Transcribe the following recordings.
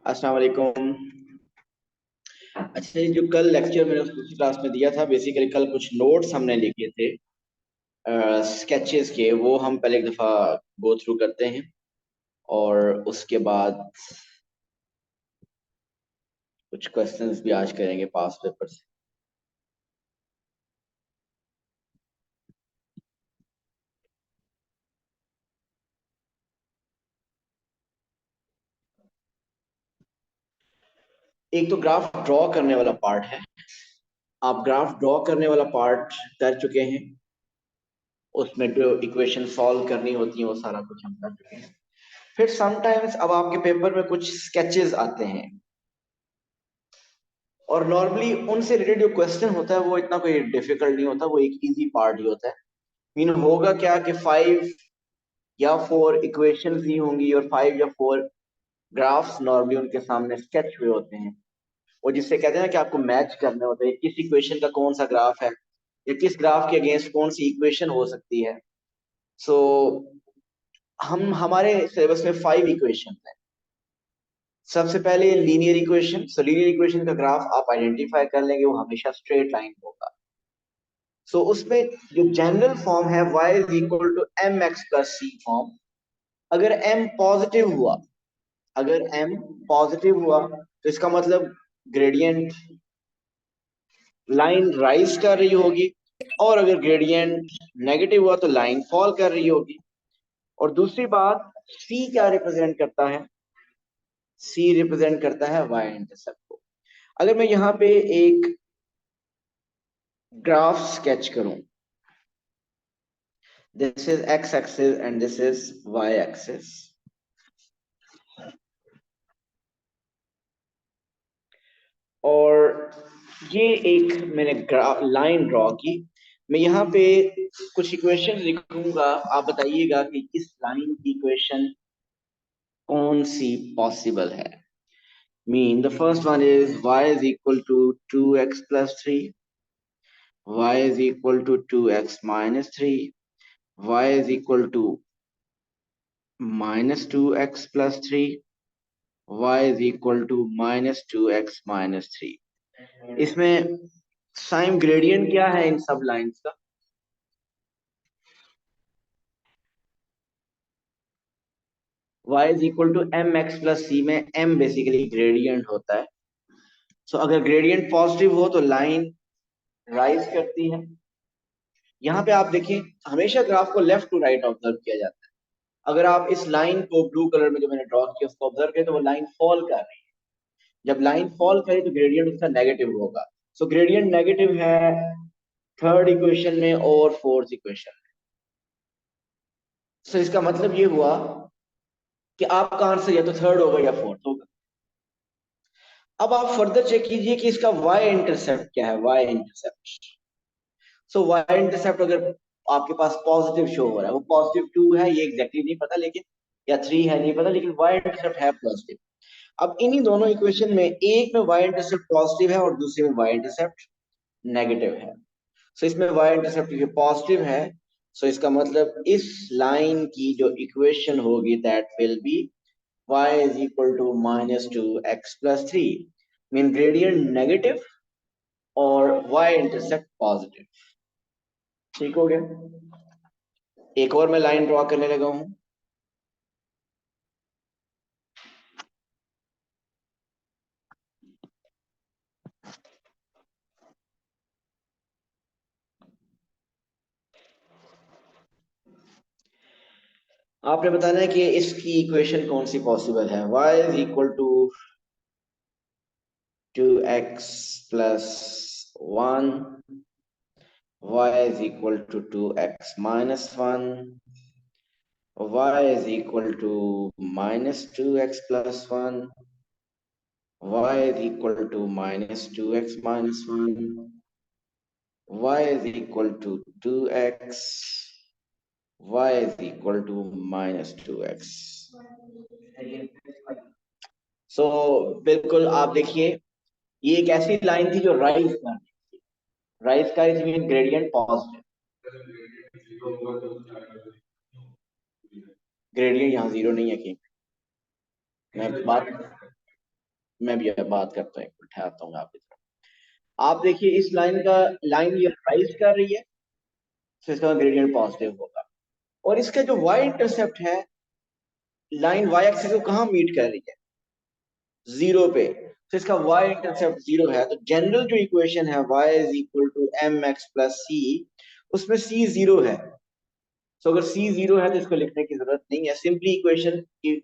अस्सलाम वालेकुम। अच्छा, ये जो कल लेक्चर मैंने दूसरी क्लास में दिया था, बेसिकली कल कुछ नोट्स हमने लिखे थे स्केचेस के, वो हम पहले एक दफा गो थ्रू करते हैं और उसके बाद कुछ क्वेश्चंस भी आज करेंगे पास पेपर से। एक तो ग्राफ ड्रॉ करने वाला पार्ट है। आप ग्राफ ड्रॉ करने वाला पार्ट कर चुके हैं, उसमें जो इक्वेशन सॉल्व करनी होती है वो सारा कुछ हम कर चुके हैं। फिर समटाइम्स अब आपके पेपर में कुछ स्केचेस आते हैं और नॉर्मली उनसे रिलेटेड जो क्वेश्चन होता है वो इतना कोई डिफिकल्ट नहीं होता, वो एक इजी पार्ट ही होता है। मीन होगा क्या कि 5 या 4 इक्वेशंस दी होंगी और 5 या 4 ग्राफ्स नॉर्मली उनके सामने स्केच हुए होते हैं, और जिससे कहते हैं ना कि आपको मैच करने होते हैं किस इक्वेशन का कौन सा ग्राफ है या किस ग्राफ के अगेंस्ट कौन सी इक्वेशन हो सकती है। सो हम हमारे सिलेबस में 5 इक्वेशन है। सबसे पहले लीनियर इक्वेशन। सो लीनियर इक्वेशन का ग्राफ आप आइडेंटिफाई कर लेंगे, वो हमेशा स्ट्रेट लाइन होगा। सो उसमें जो जनरल फॉर्म है y is equal to M X plus C form. अगर m पॉजिटिव हुआ, अगर m पॉजिटिव हुआ तो इसका मतलब ग्रेडियंट लाइन राइज कर रही होगी, और अगर ग्रेडियंट नेगेटिव हुआ तो लाइन फॉल कर रही होगी। और दूसरी बात, c क्या रिप्रेजेंट करता है? c रिप्रेजेंट करता है y इंटरसेप्ट को। अगर मैं यहाँ पे एक ग्राफ स्केच करूं, this is x axis and this is y axis, और ये एक मैंने लाइन ड्रॉ की। मैं यहाँ पे कुछ इक्वेशन लिखूंगा, आप बताइएगा कि इस लाइन की इक्वेशन कौन सी पॉसिबल है। Mean the first one is y is equal to 2x plus 3, y is equal to 2x minus 3, y is equal to minus 2x plus 3, y is equal to minus 2x minus 3। इसमें sign gradient क्या है इन सब lines का? y is equal to M X plus C में m basically gradient होता है। सो अगर gradient positive हो तो लाइन राइज करती है। यहाँ पे आप देखिए, हमेशा ग्राफ को लेफ्ट टू राइट ऑब्जर्व किया जाता है। अगर आप इस लाइन को ब्लू कलर में जो मैंने ड्रॉ किया उसको ऑब्जर्व करें तो वो लाइन फॉल कर रही है। जब लाइन फॉल करे तो ग्रेडियंट उसका नेगेटिव होगा। सो ग्रेडियंट नेगेटिव है थर्ड इक्वेशन में और फोर्थ इक्वेशन में। सो इसका मतलब ये हुआ कि आपका आंसर या तो थर्ड होगा या फोर्थ होगा। अब आप फर्दर चेक कीजिए कि इसका y इंटरसेप्ट क्या है। y इंटरसेप्ट, सो y इंटरसेप्ट अगर आपके पास पॉजिटिव शो हो रहा है, वो पॉजिटिव 2 है ये एग्जैक्टली नहीं पता, लेकिन या 3 है नहीं पता, लेकिन y इंटरसेप्ट है पॉजिटिव। अब इन्हीं दोनों इक्वेशन में एक में y इंटरसेप्ट पॉजिटिव है और दूसरे में y इंटरसेप्ट नेगेटिव है। सो इसमें y इंटरसेप्ट पॉजिटिव है। सो इसका मतलब इस लाइन की जो इक्वेशन होगी that will be y is equal to minus 2x plus 3, mean gradient negative और y इंटरसेप्ट पॉजिटिव। ठीक हो गया। एक और मैं लाइन ड्रॉ करने लगा हूं। आपने बताना है कि इसकी इक्वेशन कौन सी पॉसिबल है। y is equal to 2x plus 1, y is equal to 2x minus 1, y is equal to minus 2x plus 1, y is equal to minus 2x minus 1, y is equal to 2x, y is equal to minus 2x। सो बिल्कुल आप देखिए, ये एक ऐसी line थी जो rise कर रही थी। राइज का is mean gradient positive. Gradient यहाँ जीरो नहीं है कि मैं बात मैं भी बात करता हूँ, ठहरता हूँ आपकी तरफ। आप देखिए इस लाइन ये राइज कर रही है, तो इसका ग्रेडियंट पॉजिटिव होगा। और इसका जो y इंटरसेप्ट है, लाइन y एक्सिस को कहाँ मीट कर रही है? जीरो पे। तो इसका y इंटरसेप्ट जीरो है, तो जनरल जो इक्वेशन है y is equal to M X plus C, उसमें c जीरो है। तो अगर c जीरो है तो इसको लिखने की जरूरत नहीं है, सिंपली इक्वेशन की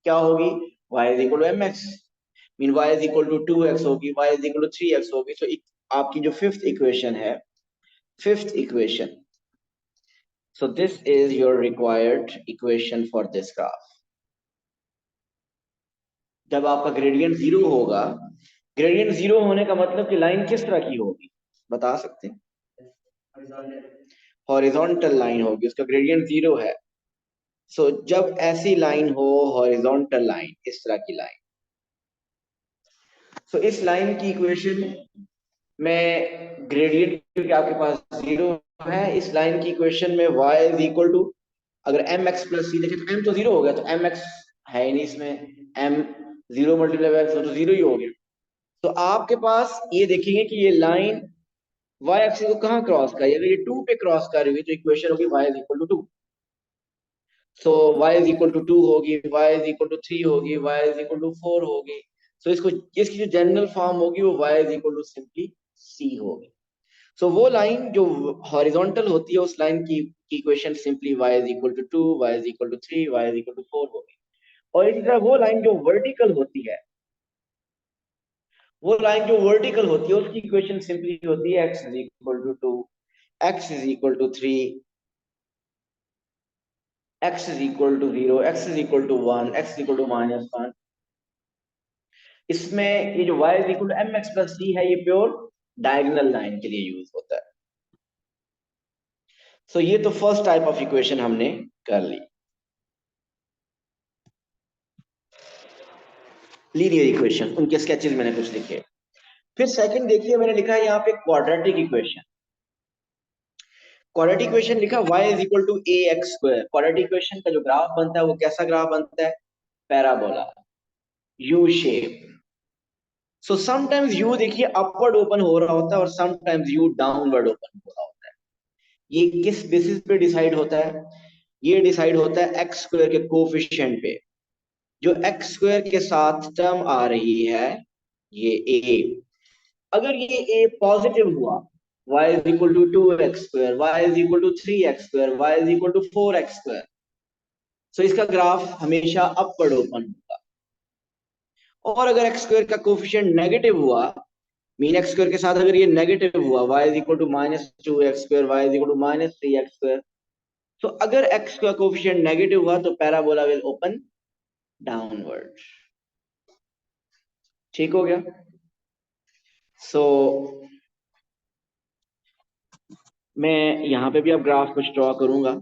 क्या होगी? y is equal to M x, mean y is equal to two x होगी, y is equal to three x होगी। तो आपकी जो फिफ्थ इक्वेशन है, fifth equation, so this is your required equation for this graph. जब आपका gradient zero होगा, gradient zero होने का मतलब कि लाइन किस तरह की होगी, बता सकते हैं? हॉरिजॉन्टल लाइन होगी, उसका ग्रेडियंट जीरो है। सो जब ऐसी लाइन हो, हॉरिजॉन्टल लाइन, इस तरह की लाइन, सो इस लाइन की इक्वेशन में ग्रेडियंट क्योंकि आपके पास जीरो है, इस लाइन की इक्वेशन में y इज इक्वल टू, अगर एम एक्स प्लस सी देखें तो m तो जीरो हो गया, तो एम एक्स है ही नहीं इसमें, m जीरो मल्टीप्लाई एक्स तो जीरो ही हो गया। तो आपके पास ये देखेंगे कि ये लाइन y एक्सिस को कहाँ क्रॉस कर रही है? अगर ये 2 पे क्रॉस कर रही है तो इक्वेशन होगी y is equal to 2। So y is equal to 2 होगी, y इज इक्वल टू 3 होगी, y इज इक्वल टू 4 होगी। सो इसको, इसकी जो जनरल फॉर्म होगी वो y is equal to simply c होगी। सो वो लाइन जो हॉरिजॉन्टल होती है, उस लाइन की equation simply y is equal to 2, y is equal to 3, y is equal to 4 होगी। और इसी तरह वो लाइन जो वर्टिकल होती है, वो लाइन जो वर्टिकल होती है उसकी इक्वेशन सिंपली होती है x is equal to 2, x is equal to 3, x is equal to 0, x is equal to 1, x is equal to -1। इसमें ये जो y is equal to M X plus C है, ये प्योर डायगोनल लाइन के लिए use होता है। सो ये तो फर्स्ट टाइप ऑफ इक्वेशन हमने कर ली, लीनियर इक्वेशन, उनके स्केचेस मैंने कुछ लिखे। फिर सेकंड देखिए, मैंने लिखा है यहाँ पे क्वाड्रेटिक इक्वेशन। क्वाड्रेटिक इक्वेशन लिखा y is equal to a x square. Quadratic equation का जो ग्राफ बनता है वो कैसा ग्राफ बनता है? Parabola, U shape. So sometimes you देखिए अपवर्ड ओपन हो रहा होता है और समटाइम्स यू डाउनवर्ड ओपन हो रहा होता है। ये किस बेसिस पे डिसाइड होता है? ये डिसाइड होता है एक्स स्क्वायर के कोफिशिएंट पे। जो एक्स स्क्वायर के साथ टर्म आ रही है, ये ए, अगर ये ए पॉजिटिव हुआ, y is equal to 2x square, y is equal to 3x square, y is equal to 4x square, so इसका ग्राफ हमेशा अपवर्ड ओपन होगा। और अगर x स्क्वायर का कोफिशिएंट नेगेटिव हुआ, मीन x स्क्वायर के साथ अगर ये नेगेटिव हुआ, y is equal to -2x square, y is equal to -3x square, तो अगर x का कोफिशिएंट नेगेटिव हुआ तो पैराबोला विल ओपन डाउनवर्ड। ठीक हो गया? सो मैं यहाँ पे भी अब ग्राफ कुछ ड्रॉ करूंगा,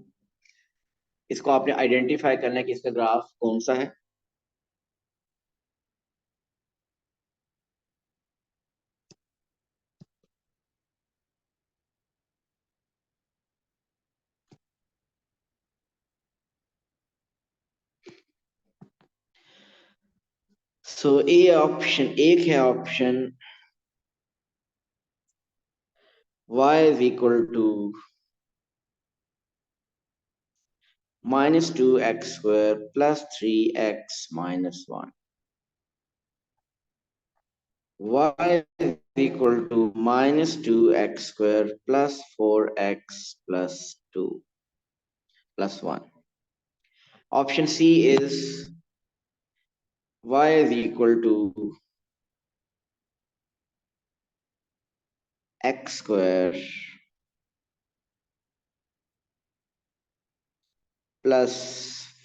इसको आपने आइडेंटिफाई करना है कि इसका ग्राफ कौन सा है। सो ए ऑप्शन, एक है option y is equal to -2x square plus 3x minus 1, y is equal to -2x square plus 4x plus 2 plus 1. Option C is y is equal to x square plus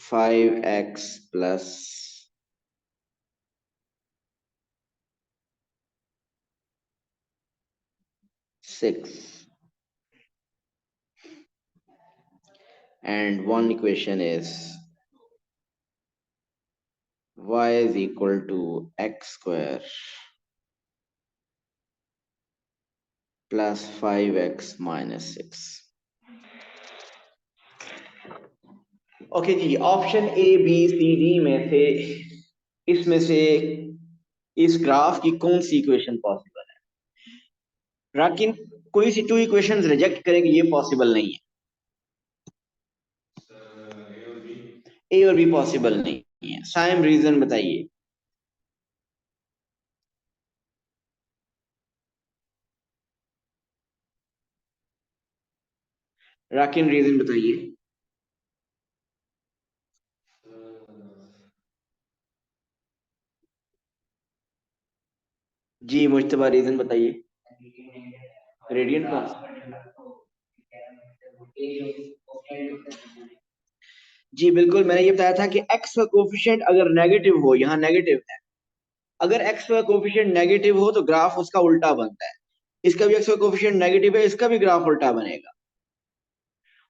5x plus 6, and one equation is y is equal to x square plus 5x minus 6. Okay जी, option a B c d में से इसमें से इस graph की कौन सी equation possible है? लेकिन कोई सी टू इक्वेशंस रिजेक्ट करेंगे ये पॉसिबल नहीं है। ए और बी पॉसिबल नहीं है। साइम रीजन बताइए। राकिन रीजन बताइए। जी मुश्तबा रीजन बताइए। ग्रेडियंट कौन सा? जी बिल्कुल, मैंने ये बताया था कि एक्स का कोफिशिएंट अगर नेगेटिव हो, यहाँ नेगेटिव है, अगर एक्स का कोफिशिएंट नेगेटिव हो तो ग्राफ उसका उल्टा बनता है। इसका भी एक्स का कोफिशिएंट नेगेटिव है, इसका भी ग्राफ उल्टा बनेगा।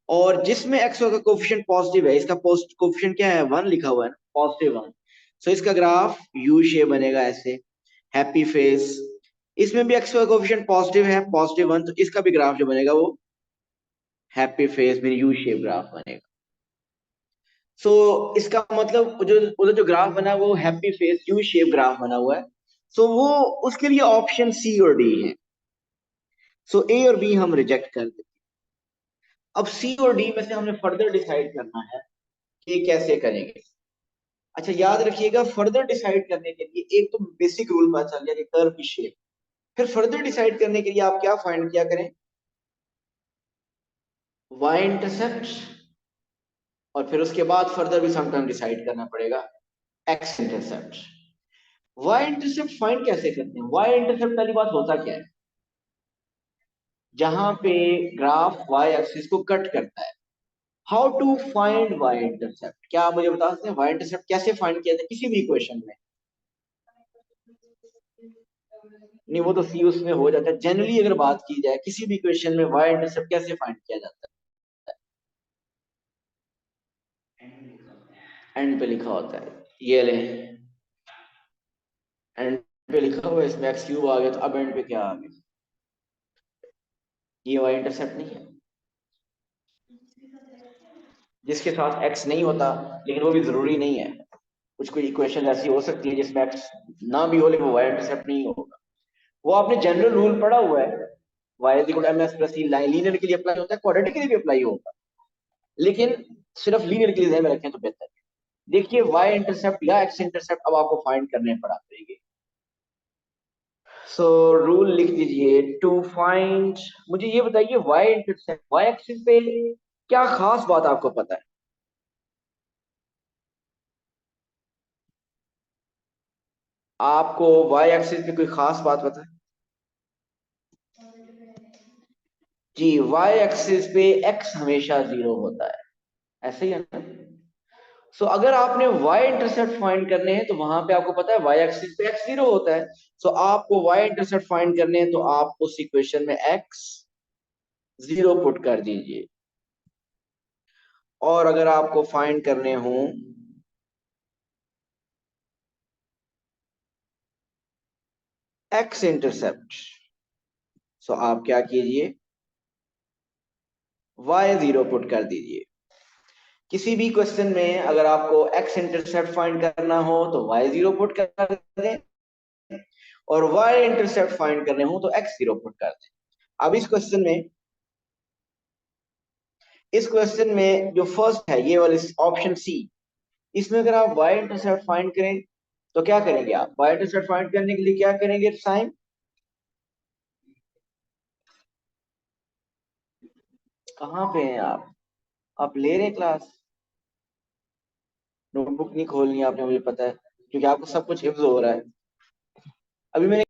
और जिसमें एक्स का कोफिशिएंट पॉजिटिव है, इसका कोफिशिएंट क्या है, 1 लिखा हुआ है ना, +1, सो इसका ग्राफ यू शेप बनेगा ऐसे, हैप्पी फेस। इसमें भी एक्स का कोफिशिएंट पॉजिटिव है, +1, तो इसका भी ग्राफ जो बनेगा वो हैप्पी फेस में यू शेप ग्राफ बनेगा। सो इसका मतलब जो उधर जो ग्राफ बना है वो happy face U shape graph बना हुआ है। सो वो उसके लिए ऑप्शन सी और डी है। सो ए और बी हम रिजेक्ट कर देते। अब सी और डी में से हमें फर्दर डिसाइड करना है कि कैसे करेंगे। अच्छा याद रखिएगा, फर्दर डिसाइड करने के लिए एक तो बेसिक रूल पता चल गया कि कर्व की शेप। फिर फर्दर डिसाइड करने के लिए आप क्या फाइंड किया करें, वाई इंटरसेप्ट, और फिर उसके बाद फर्दर भी समटाइम डिसाइड करना पड़ेगा x intercept. Y intercept find कैसे करते हैं? वाई इंटरसेप्ट पहली बात होता क्या है, जहां पे ग्राफ वाई एक्सिस को कट करता है। How to find y intercept, क्या आप मुझे बता सकते हैं वाई इंटरसेप्ट कैसे फाइंड किया जाए किसी भी इक्वेशन में? नहीं वो तो सी उसमें हो जाता है। जनरली अगर बात की जाए किसी भी इक्वेशन में वाई इंटरसेप्ट कैसे फाइंड किया जाता है? एंड पे लिखा होता है, ये ले, एंड पे लिखा हुआ है, इसमें एक्स क्यूब आ गया, तो अब एंड पे क्या आ गया? ये वाई इंटरसेप्ट नहीं है। जिसके साथ एक्स नहीं होता, लेकिन वो भी जरूरी नहीं है, कुछ कोई इक्वेशन ऐसी हो सकती है जिसमें एक्स ना भी हो लेकिन वो वाई इंटरसेप्ट नहीं होगा। वो आपने जनरल रूल पढ़ा हुआ है, y is equal to m x plus c, linear के लिए अप्लाई होता है, क्वाड्रेटिक के लिए भी अप्लाई होगा, लेकिन सिर्फ लीनियर के लिए ध्यान में रखें तो बेहतर है। देखिए वाई इंटरसेप्ट या एक्स इंटरसेप्ट अब आपको फाइंड करने पड़ा करेंगे। सो रूल लिख दीजिए टू फाइंड। मुझे ये बताइए वाई इंटरसेप्ट वाई एक्सिस पे क्या खास बात आपको पता है? आपको वाई एक्सिस पे कोई खास बात पता है? जी वाई एक्सिस पे एक्स हमेशा 0 होता है, ऐसे ही है ना? सो अगर आपने y इंटरसेप्ट फाइंड करने हैं तो वहां पे आपको पता है y एक्सिस पे x 0 होता है। सो आपको y इंटरसेप्ट फाइंड करने हैं तो आप उस इक्वेशन में x 0 पुट कर दीजिए। और अगर आपको फाइंड करने हों x इंटरसेप्ट, सो आप क्या कीजिए, y 0 पुट कर दीजिए। किसी भी क्वेश्चन में अगर आपको x इंटरसेप्ट फाइंड करना हो तो y 0 पुट कर दें, और y इंटरसेप्ट फाइंड करने हो तो x 0 पुट कर दें। अब इस क्वेश्चन में जो फर्स्ट है ये वाली ऑप्शन सी, इसमें अगर आप y इंटरसेप्ट फाइंड करें तो क्या करेंगे? आप y इंटरसेप्ट फाइंड करने के लिए क्या करेंगे साइन? कहाँ पे हैं आप ले रहे हैं क्लास? नोटबुक नहीं खोलनी है आपने, मुझे पता है, क्योंकि आपको सब कुछ हिफ्ज हो रहा है। अभी मैंने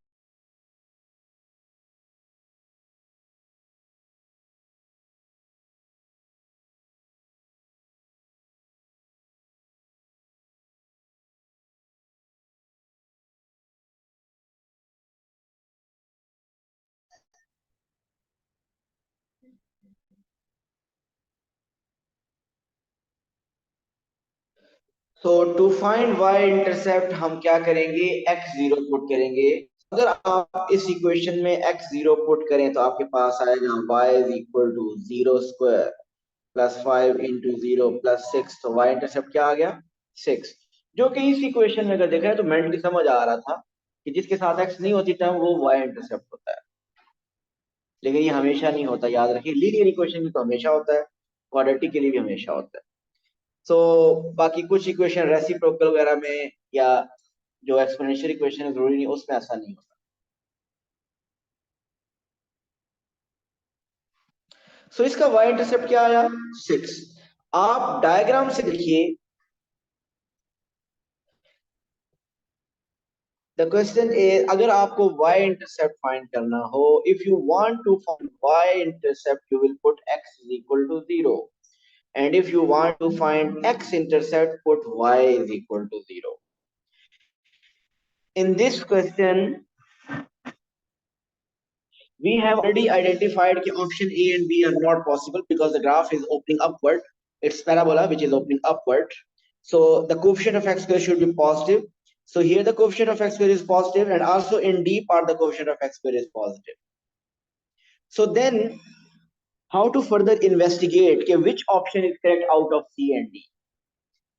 तो टू फाइंड y इंटरसेप्ट हम क्या करेंगे, x 0 पुट करेंगे। अगर आप इस इक्वेशन में x 0 पुट करें तो आपके पास आएगा y is equal to 0 square plus 5 into 0 plus 6, तो y इंटरसेप्ट क्या आ गया, 6। जो कि इस इक्वेशन में अगर देखा है तो मेंटली समझ आ रहा था कि जिसके साथ एक्स नहीं होती टर्म वो वाई इंटरसेप्ट होता है, लेकिन ये हमेशा नहीं होता, याद रखिए। लीनियर इक्वेशन में तो हमेशा होता है, क्वाड्रेटिक के लिए भी हमेशा होता है। सो बाकी कुछ इक्वेशन रेसिप्रोकल वगैरह में या जो एक्सपोनेंशियल इक्वेशन है जरूरी नहीं, उसमें ऐसा नहीं होता। सो इसका वाई इंटरसेप्ट क्या आया? 6। आप डायग्राम से देखिए, द क्वेश्चन इज, अगर आपको y इंटरसेप्ट फाइंड करना हो, if you want to find y intercept you will put x is equal to 0, and if you want to find x intercept put y is equal to 0. In this question we have already identified that option A and B are not possible because the graph is opening upward. It's parabola which is opening upward. So the coefficient of x square should be positive. So here the coefficient of x square is positive, and also in D part the coefficient of x square is positive. So then how to further investigate कि which option is correct out of C and D?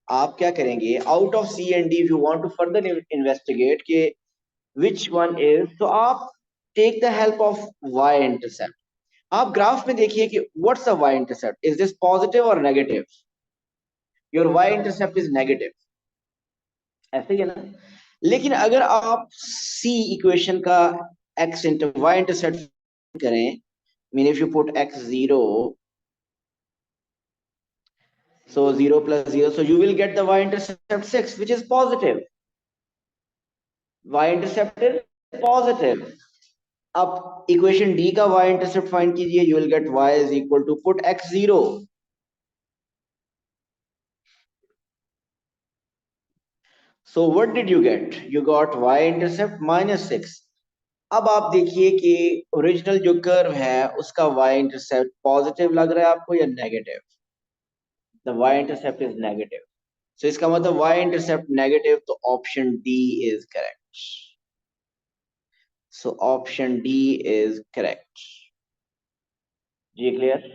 आप क्या करेंगे? Out of C and D if you want to further investigate कि which one is, तो आप take the help of y intercept. आप graph में देखिए कि what's the y intercept? Is this positive or negative? Your y intercept is negative. ऐसे ही है ना? लेकिन अगर आप C इक्वेशन का x इंटर y इंटरसेप्ट करें, mean if you put x 0, so 0 plus 0, so you will get the y intercept 6, which is positive. Y intercept is positive. अब equation d का y इंटरसेप्ट फाइंड कीजिए, you will get y is equal to put x 0. So what did you get? You got y intercept -6. अब आप देखिए कि original जो curve है उसका y इंटरसेप्ट पॉजिटिव लग रहा है आपको या negative? The y intercept is negative. So इसका मतलब y इंटरसेप्ट नेगेटिव, तो option D is correct. So option D is correct. जी क्लियर?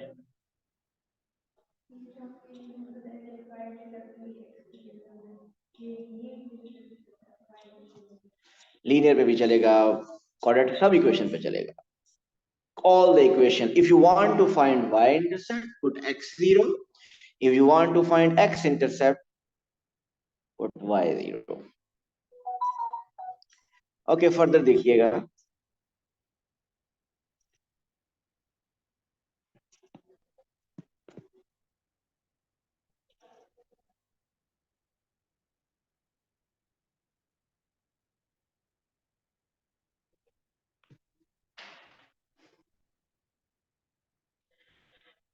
लीनियर पे भी चलेगा, क्वाड्रेटिक, सब इक्वेशन पे चलेगा. All the equation. If you want to find y intercept, put x 0. If you want to find x intercept, put y 0. Okay, further देखिएगा.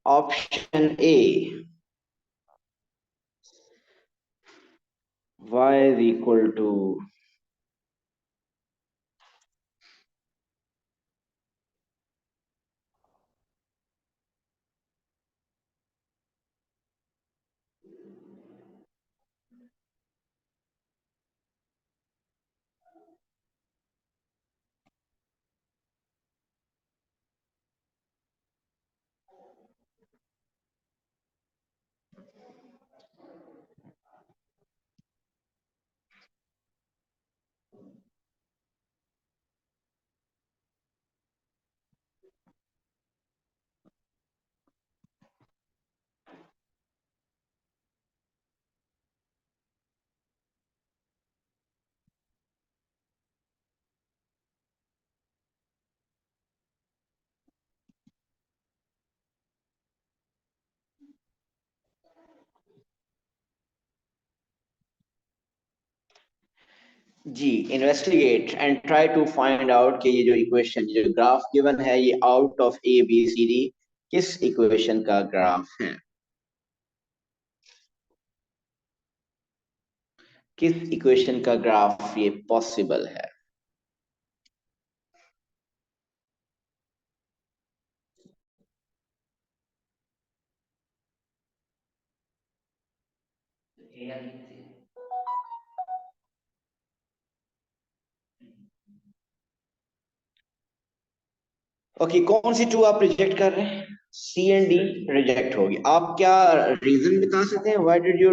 Option A, y is equal to जी. Investigate and try to find out कि ये जो equation, जो graph given है, ये out of a B c d किस equation का ग्राफ है, किस इक्वेशन का ग्राफ ये पॉसिबल है. ओके, कौन सी टू आप रिजेक्ट कर रहे हैं? सी एंड डी रिजेक्ट होगी. आप क्या रीजन बता सकते हैं why did you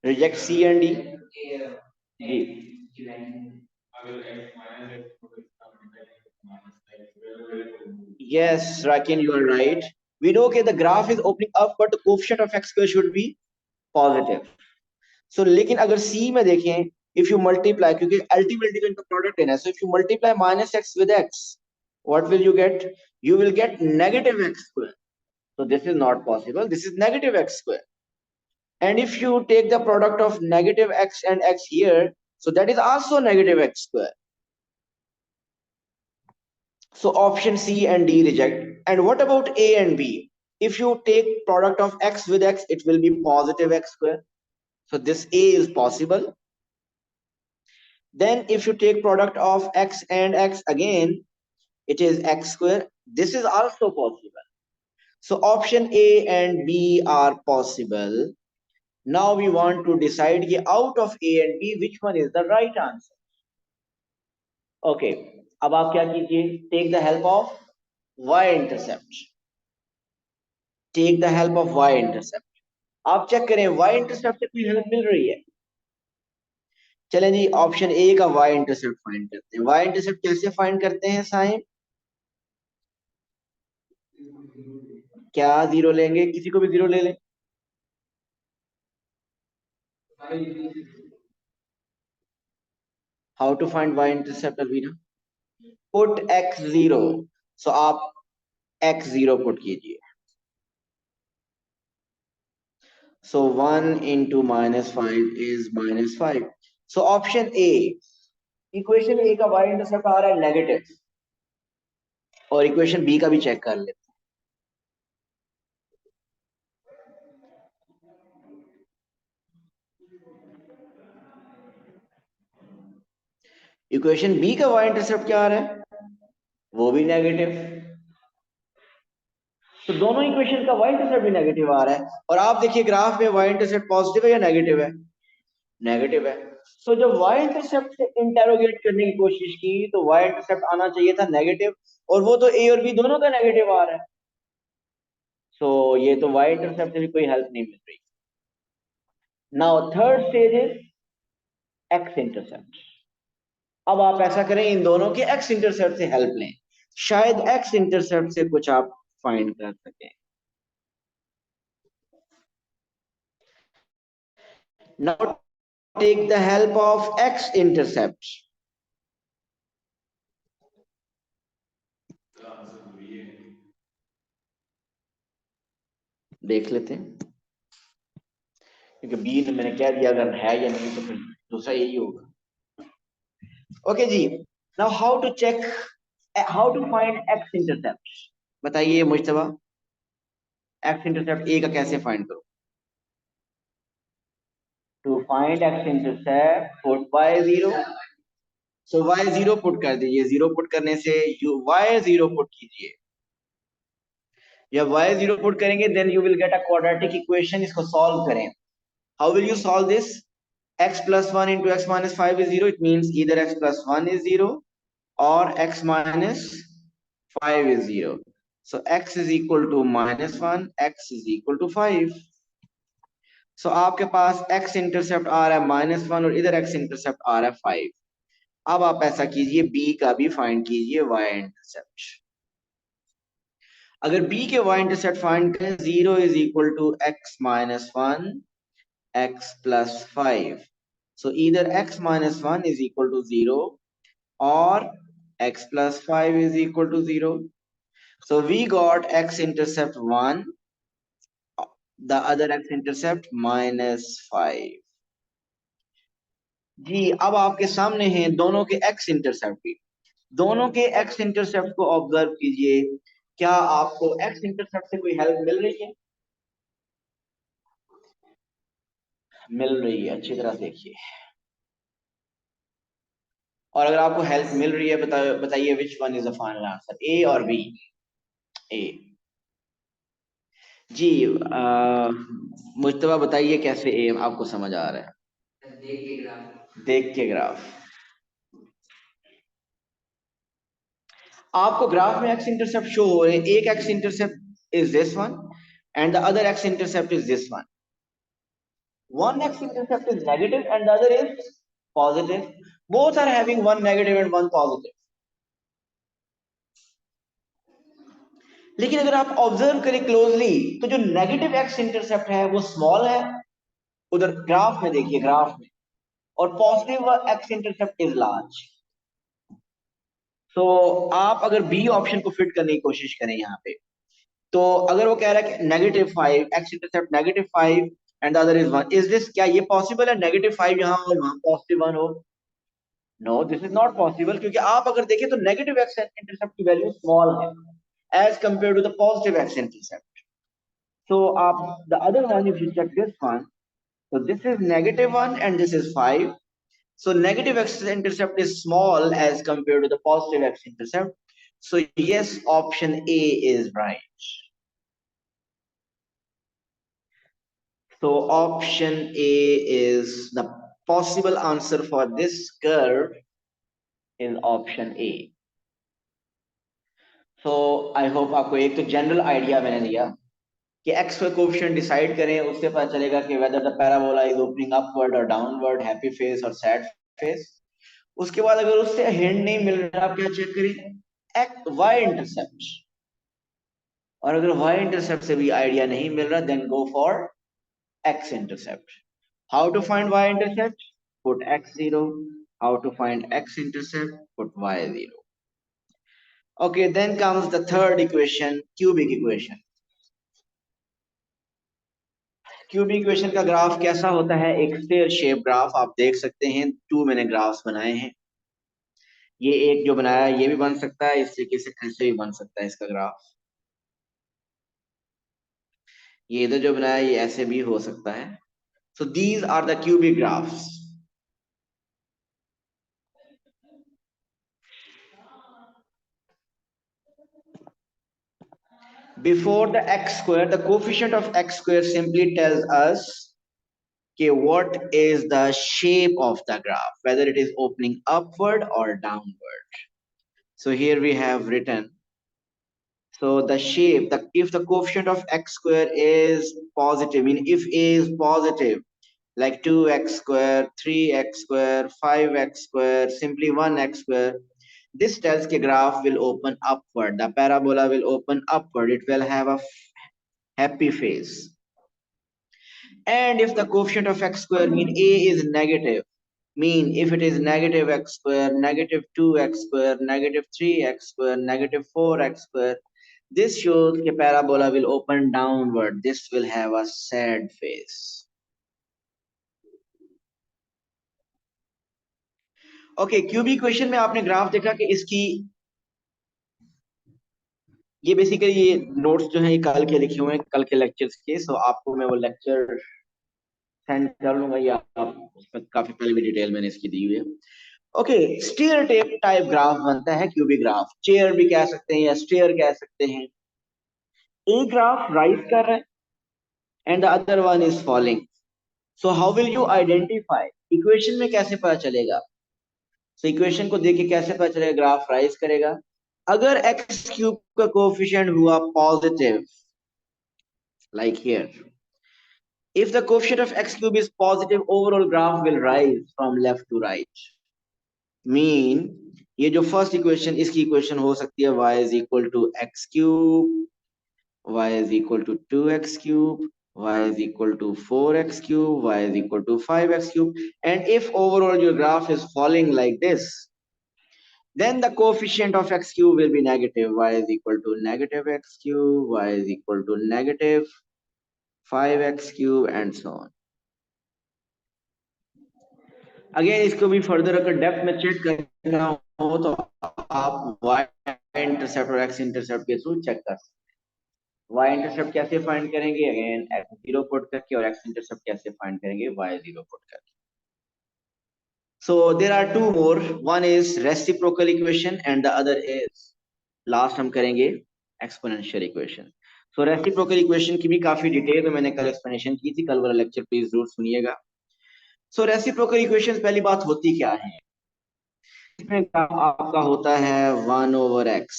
reject c and d? जी. Yes, Rakin, you are right. We know okay the graph is opening up, but the coefficient of x square should be positive. So लेकिन अगर C में देखें, if you multiply, क्योंकि ultimately तो इनका product लेना है, so if you multiply minus x with x, what will you get? You will get negative x square. So this is not possible. This is negative x square. And if you take the product of negative x and x here, so that is also negative x square. So option C and D reject. And what about A and B? If you take product of x with x, it will be positive x square. So this A is possible. Then if you take product of x and x again, it is x square. This is also possible. So option A and B are possible. Now we want to decide out of A and B, which one is the right answer. Okay, अब आप क्या कीजिए? Take the help of y-intercept. Take the help of y-intercept. आप check करें y-intercept से कोई help मिल रही है? चलें जी, ऑप्शन ए का y-intercept फाइंड करते हैं. y-intercept कैसे फाइंड करते हैं साहिब? क्या जीरो लेंगे? किसी को भी जीरो ले लें. How to find y-intercept, Alvina? Put x0. So आप x0 put कीजिए. So 1 into -5 is -5. So option A, equation ए का y इंटरसेप्ट आ रहा है नेगेटिव, और इक्वेशन बी का भी चेक कर लेते हैं. इक्वेशन बी का y इंटरसेप्ट क्या आ रहा है? वो भी नेगेटिव. तो दोनों इक्वेशन का y इंटरसेप्ट भी नेगेटिव आ रहा है. और आप देखिए ग्राफ में y इंटरसेप्ट पॉजिटिव है या नेगेटिव है? नेगेटिव है. सो जब y इंटरसेप्ट से इंटेरोगेट करने की कोशिश की तो y इंटरसेप्ट आना चाहिए था नेगेटिव, और वो तो a और b दोनों का नेगेटिव आ रहा है. सो ये तो y इंटरसेप्ट से भी कोई हेल्प नहीं मिल रही. Now third stage is x intercept. अब आप ऐसा करें, इन दोनों के x इंटरसेप्ट से हेल्प लें, शायद x इंटरसेप्ट से कुछ आप फाइंड कर सकें. Now take the help of x intercept. देख लेते हैं, क्योंकि बी ने मैंने कह दिया अगर है या नहीं तो फिर दूसरा यही होगा. ओके जी, now how to check, how to find x intercept. बताइए मुश्तबा, x इंटरसेप्ट a का कैसे फाइंड करो? To find x intercept put y0. So y0 put कर दीजिए. 0 पुट करने से y0 पुट कीजिए. जब y0 पुट करेंगे then you will get a quadratic equation. इसको सॉल्व करें. How will you solve this? x plus 1 into x minus 5 is 0. It means either x plus 1 is 0 or x minus 5 is 0. So x is equal to -1, x is equal to 5. So आपके पास x intercept आ रहा है -1 और इधर x intercept आ रहा है 5. अब आप ऐसा कीजिए, b का भी फाइंड कीजिए y इंटरसेप्ट. अगर b के y इंटरसेप्ट फाइंड करें, 0 is equal to x minus 1, x plus 5. So either x minus 1 is equal to 0 or x plus 5 is equal to 0. So we got x intercept 1, the other x intercept -5. जी, अब आपके सामने हैं दोनों के x intercept भी. दोनों के x intercept को ऑब्जर्व कीजिए. क्या आपको x इंटरसेप्ट से कोई हेल्प मिल रही है? मिल रही है. अच्छी तरह देखिए. और अगर आपको हेल्प मिल रही है, बताइए which one is the final answer, A और बी? ए. जी, मुश्तबा बताइए कैसे ए आपको समझ आ रहा है? देख के ग्राफ. आपको ग्राफ में एक्स इंटरसेप्ट शो हो रहे हैं. एक x intercept is this one and the other x intercept is this one. One x intercept is negative and the other is positive. both are having one negative and one positive. लेकिन अगर आप observe करें closely तो जो negative x intercept है वो small है, उधर ग्राफ में देखिए, ग्राफ में, और positive x intercept is large. तो आप अगर बी ऑप्शन को फिट करने की कोशिश करें यहाँ पे, तो अगर वो कह रहा है कि -5 x intercept -5 and the other is 1, is this, क्या ये पॉसिबल है -5 यहाँ और वहां +1 हो? No, this is not possible, क्योंकि आप अगर देखें तो नेगेटिव एक्स इंटरसेप्ट की वैल्यू स्मॉल है as compare to the positive x intercept. So the other one, if you check this one, so this is -1 and this is 5. So negative x-intercept is small as compared to the positive x-intercept. So yes, option A is right. So option A is the possible answer for this curve is option A. So I hope आपको एक तो general idea मैंने दिया कि x का coefficient decide करें, उससे पता चलेगा कि whether the parabola is opening upward और डाउनवर्ड, हैप्पी फेस और सैड फेस। उसके बाद अगर उससे हिंट नहीं मिल रहा, आप क्या चेक करें? Y intercept. और अगर वाई इंटरसेप्ट से भी आइडिया नहीं मिल रहा, then go for x intercept. How to find y intercept? Put x0. How to find x intercept? Put y0. Okay, then comes the third equation, cubic equation. Cubic equation का graph कैसा होता है? एक stair shape graph आप देख सकते हैं, 2 मैंने ग्राफ्स बनाए हैं। ये एक जो बनाया है ये भी बन सकता है, इस तरीके से ऐसे भी बन सकता है इसका ग्राफ। ये इधर जो बनाया है ये ऐसे भी हो सकता है। So these are the cubic graphs. Before the x square, the coefficient of x square simply tells us what is the shape of the graph, whether it is opening upward or downward. So here we have written, so the shape, if the coefficient of x square is positive, I mean if a is positive, like 2x square, 3x square, 5x square, simply 1x square, this tells the graph will open upward, the parabola will open upward, it will have a happy face. And if the coefficient of x square, mean a is negative, mean if it is negative x square, negative 2x square, negative 3x square, negative 4x square, this shows the parabola will open downward. This will have a sad face. Okay, cubic equation में आपने graph देखा कि इसकी ये basically ये notes जो है ये कल के लिखे हुए हैं, कल के लेक्चर्स के। सो आपको मैं वो लेक्चर सेंड कर लूंगा, या आप उसमें काफी पहले भी डिटेल मैंने इसकी दी हुई है। ओके, स्टेयर टाइप ग्राफ बनता है क्यूबिक ग्राफ, चेयर भी कह सकते हैं या स्टेयर कह सकते हैं। एक ग्राफ राइज कर रहा है and the other one is falling. So how will you identify? Equation में कैसे पता चलेगा? सो इक्वेशन को देख के कैसे पता चलेगा ग्राफ राइज करेगा? अगर एक्स क्यूब का कोएफिशिएंट हुआ positive, like here, if the coefficient of x cube is positive, overall graph will rise from left to right. Mean ये जो फर्स्ट इक्वेशन, इसकी इक्वेशन हो सकती है y is equal to x cube, y is equal to 2x cube, y is equal to 4x cube, y is equal to 5x cube. And if overall your graph is falling like this, then the coefficient of x cube will be negative. Y is equal to negative x cube, y is equal to negative 5x cube, and so on. Again इसको भी further अगर depth में check करना हो तो आप y intercept और x intercept के थ्रू चेक कर सकते हैं। y इंटरसेप्ट कैसे फाइंड करेंगे? अगेन x0 पुट करके, और x इंटरसेप्ट कैसे फाइंड करेंगे? y0 पुट करके। So there are two more, one is reciprocal equation and the other is, last हम करेंगे एक्सपोनेंशियल इक्वेशन। सो रेसिप्रोकल इक्वेशन की भी काफी डिटेल में मैंने कल एक्सप्लेनेशन की थी, कल वाला लेक्चर प्लीज जरूर सुनिएगा। सो रेसिप्रोकल इक्वेशन पहली बात होती क्या है? इसमें आपका होता है 1/x।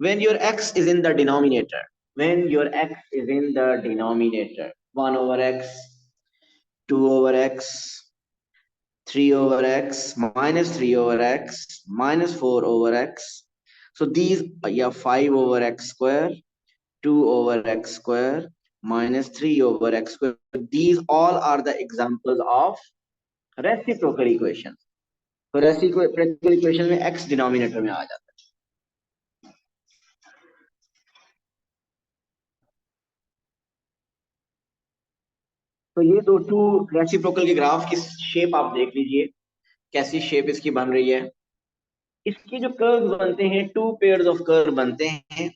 when your x is in the denominator, when your x is in the denominator, 1/x, 2/x, 3 over x minus 3 over x minus 4 over x. So these, yeah, 5 over x square, 2 over x square minus 3 over x square. These all are the examples of reciprocal equation. तो reciprocal equation में x denominator में आ जाता है. तो ये दो to reciprocal के graph की शेप आप देख लीजिए, कैसी शेप इसकी बन रही है. इसके जो कर्व बनते हैं, टू पेयर्स ऑफ कर्व बनते हैं.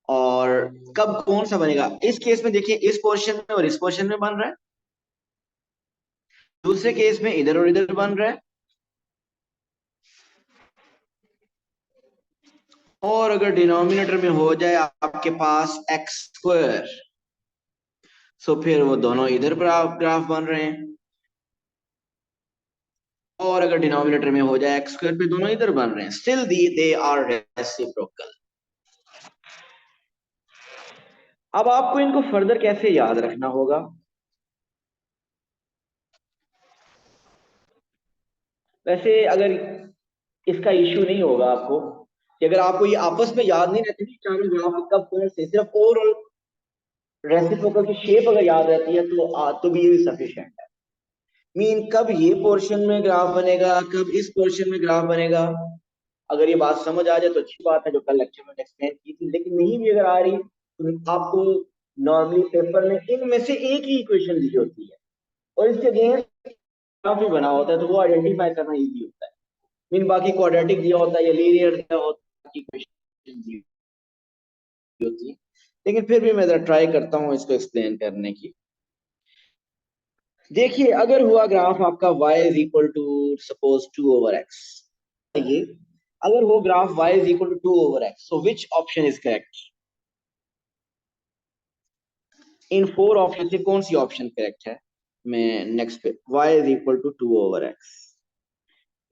और कब कौन सा बनेगा, इस केस में देखिए इस पोर्शन में और इस पोर्शन में बन रहा है. दूसरे केस में इधर और इधर बन रहा है. और अगर डिनोमिनेटर में हो जाए आपके पास एक्स स्क्वायर, तो फिर वो दोनों इधर ग्राफ बन रहे हैं. और अगर डिनोमिनेटर में हो जाए एक्स स्क्वायर, फिर दोनों इधर बन रहे हैं. Still they are reciprocal. अब आपको इनको फर्दर कैसे याद रखना होगा. वैसे अगर इसका इश्यू नहीं होगा आपको, कि अगर आपको ये आपस में याद नहीं रहती चारों ग्राफ कब कौन से, सिर्फ ओवरऑल रेसिप्रोकल की शेप अगर याद रहती है तो भी ये सफिशिएंट है. मीन कब ये पोर्शन में ग्राफ बनेगा, कब इस पोर्शन में ग्राफ बनेगा, अगर ये बात समझ आ जाए तो अच्छी बात है, जो कल लेक्चर में एक्सप्लेन की थी. लेकिन नहीं भी अगर आ रही तो आपको नॉर्मली पेपर में इनमें से एक ही इक्वेशन दी होती है और इसके अगेंस्ट ग्राफ भी बना होता है, तो वो आइडेंटिफाई करना इजी होता है. मीन बाकी क्वाड्रेटिक दिया होता है या लीनियर दिया होता है, इक्वेशन दी होती है. लेकिन फिर भी मैं जरा ट्राई करता हूँ इसको एक्सप्लेन करने की. देखिए अगर हुआ ग्राफ आपका y is equal to suppose 2 over x. ये अगर वो graph y is equal to 2 over x, so which option is correct. इन 4 ऑप्शन से कौन सी ऑप्शन करेक्ट है. मैं नेक्स्ट पे y is equal to 2 over x.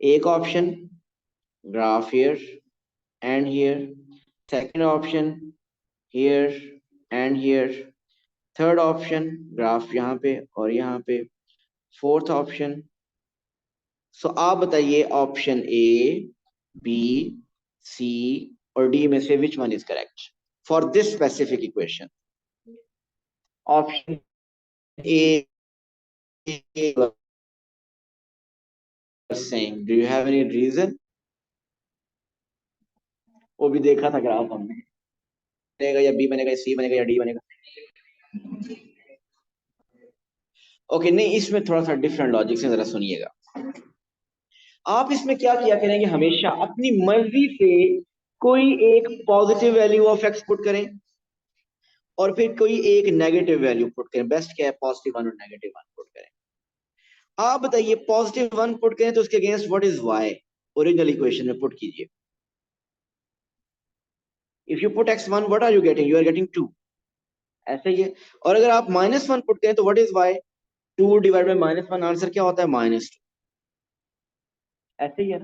एक option graph here and here. Second option here and here. Third option graph यहाँ पे और यहाँ पे. Fourth option. सो आप बताइए ऑप्शन ए, बी, सी और डी में से विच one is correct for this specific equation. Option A saying, do you have any reason. वो भी देखा था ग्राफ हमने, बनेगा या बी बनेगा या सी बनेगा या डी बनेगा. ओके नहीं, इसमें थोड़ा सा डिफरेंट लॉजिक से, जरा सुनिएगा. आप इसमें क्या किया करेंगे, हमेशा अपनी मर्जी से कोई एक positive value of x put करें और फिर कोई एक नेगेटिव वैल्यू पुट करें. बेस्ट क्या है, पॉजिटिव वन और नेगेटिव वन पुट करें. आप बताइए पॉजिटिव वन पुट करें तो उसके against what is y, original equation में पुट कीजिए. If you put x1 what are you getting, you are getting 2. ऐसा ही है. और अगर आप -1 पुट करें तो what is y, 2 divide by -1, answer क्या होता है, -2. ऐसे ही है.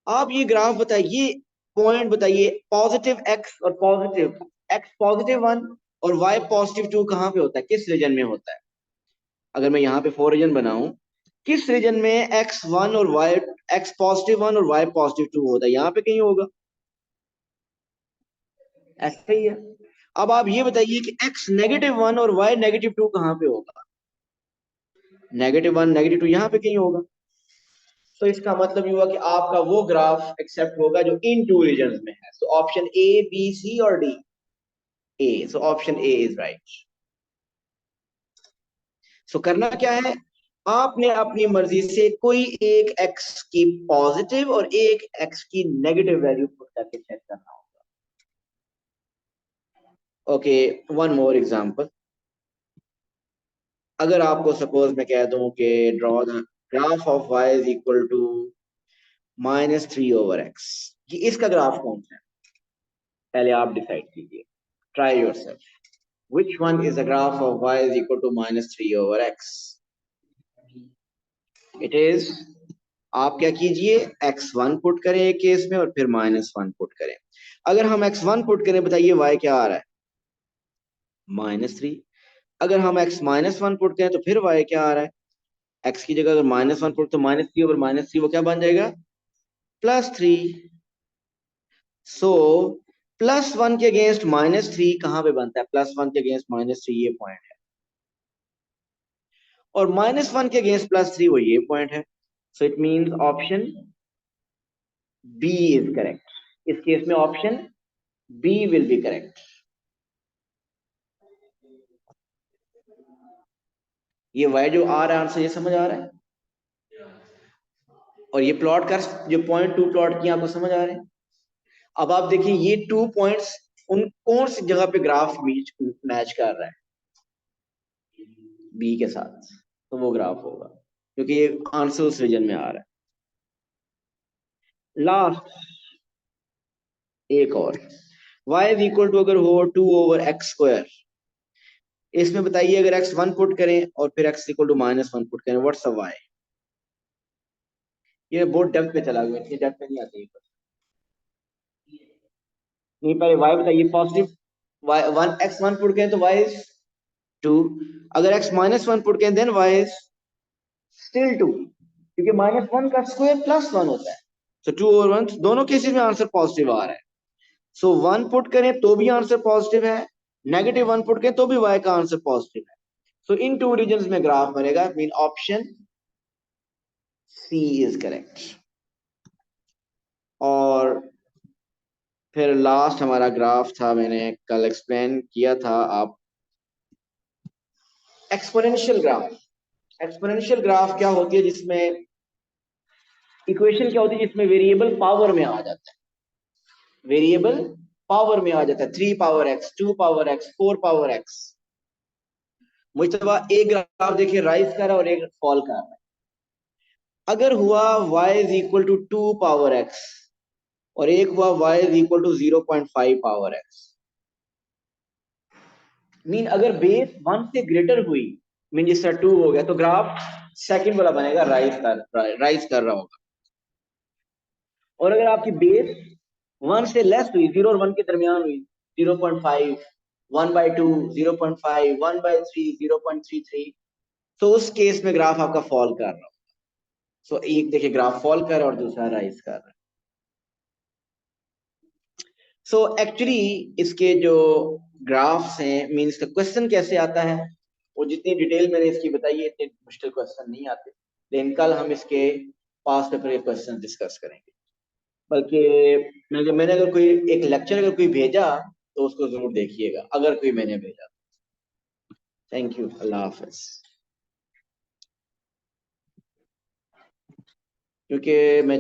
आप ये ग्राफ बताइए, पॉइंट बताइए, पॉजिटिव x और पॉजिटिव x पॉजिटिव 1 और y पॉजिटिव 2 कहाँ पे होता है, किस रीजन में होता है. अगर मैं यहाँ पे 4 रीजन बनाऊं, किस रीजन में x1 और y, x पॉजिटिव 1 और y पॉजिटिव 2 होता है, यहाँ पे कहीं होगा. ऐसे ही है. अब आप ये बताइए कि x -1 और y -2 कहाँ पे होगा. -1 -2 यहाँ पे कहीं होगा. तो इसका मतलब ये हुआ कि आपका वो ग्राफ एक्सेप्ट होगा जो इन टू रीजन में है. सो ऑप्शन ए, बी, सी और D. A, so option A is right. So करना क्या है, आपने अपनी मर्जी से कोई एक x की पॉजिटिव और एक x की नेगेटिव वैल्यू पुट करके चेक करना होगा. Okay, one more example. अगर आपको सपोज मैं कह दूं कि draw the graph of y is equal to -3 over x, कि इसका ग्राफ कौन सा है, पहले आप डिसाइड कीजिए. Try yourself. Which one is the graph of y is equal to -3 over x. It is, आप क्या कीजिए, x1 पुट करें एक केस में और फिर -1 पुट करें. अगर हम x1 पुट करें, बताइए y क्या आ रहा है, -3. अगर हम x -1 पुट करें तो फिर y क्या आ रहा है, एक्स की जगह अगर -1 पुट तो -3 ओवर -3 वो क्या बन जाएगा +3। सो +1 के अगेंस्ट -3 कहां पे बनता है, +1 के अगेंस्ट -3 ये पॉइंट है, और -1 के अगेंस्ट +3 वो ये पॉइंट है। So it means option b is correct. इस केस में option b will be correct. ये वाई जो आ रहा है आंसर, ये समझ आ रहा है, और ये प्लॉट कर जो पॉइंट टू प्लॉट किया आपको समझ आ रहे हैं। अब आप देखिए ये 2 पॉइंट्स उन कौन सी जगह पे ग्राफ बीच मैच कर रहा है बी के साथ, तो वो ग्राफ होगा क्योंकि ये आंसर उस रीजन में आ रहा है। लास्ट एक और, y इज इक्वल टू अगर हो 2/x², इसमें बताइए अगर x 1 पुट करें और फिर x इक्वल टू -1 पुट करें, व्हाट्स अ y। ये बहुत डेप्थ पे चला गया, इतनी डेप्थ पे नहीं आती है। नहीं पहले y बताइए, पॉजिटिव y 1 x 1 पुट करें तो y इज 2, अगर x -1 पुट करें देन y इज स्टिल 2, क्योंकि -1 का स्क्वायर +1 होता है। सो 2/1 दोनों केसेस में आंसर पॉजिटिव आ रहा है। सो 1 पुट करें तो भी आंसर पॉजिटिव है, -1 पुट करें तो भी y का आंसर पॉजिटिव है। सो इन 2 रीजंस में ग्राफ बनेगा, mean option c is correct. और फिर लास्ट हमारा ग्राफ था, मैंने कल एक्सप्लेन किया था, आप एक्सपोनेंशियल ग्राफ। एक्सपोनेंशियल ग्राफ क्या होती है, जिसमें इक्वेशन क्या होती है जिसमें वेरिएबल पावर में आ जाता है, वेरिएबल पावर में आ जाता है, 3 power x, 2 power x, 4 power x। मुझे एक ग्राफ देखिए राइज कर रहा है और एक फॉल कर रहा है। अगर हुआ y is equal to 2 power x और एक हुआ y is equal to 0.5 power x, mean अगर बेस 1 से ग्रेटर हुई, मीन जिस तरह 2 हो गया, तो ग्राफ सेकंड वाला बनेगा, राइज कर रहा होगा। और अगर आपकी बेस 1 से लेस हुई, 0 और 1 के दरमियान हुई, 0.5, 1/2, 0.5, 1/3, 0.33, तो उस केस में ग्राफ आपका फॉल कर रहा होगा। सो एक देखिए ग्राफ फॉल कर रहा है और दूसरा राइज कर रहा है। सो एक्चुअली इसके जो ग्राफ्स हैं, मीन्स का क्वेश्चन कैसे आता है, वो जितनी डिटेल मैंने इसकी बताई है इतने मुश्किल क्वेश्चन नहीं आते, लेकिन कल हम इसके पास पेपर के क्वेश्चन डिस्कस करेंगे। बल्कि मैंने अगर कोई एक लेक्चर अगर कोई भेजा तो उसको जरूर देखिएगा, अगर कोई मैंने भेजा। थैंक यू, अल्लाह हाफिज। क्योंकि मैं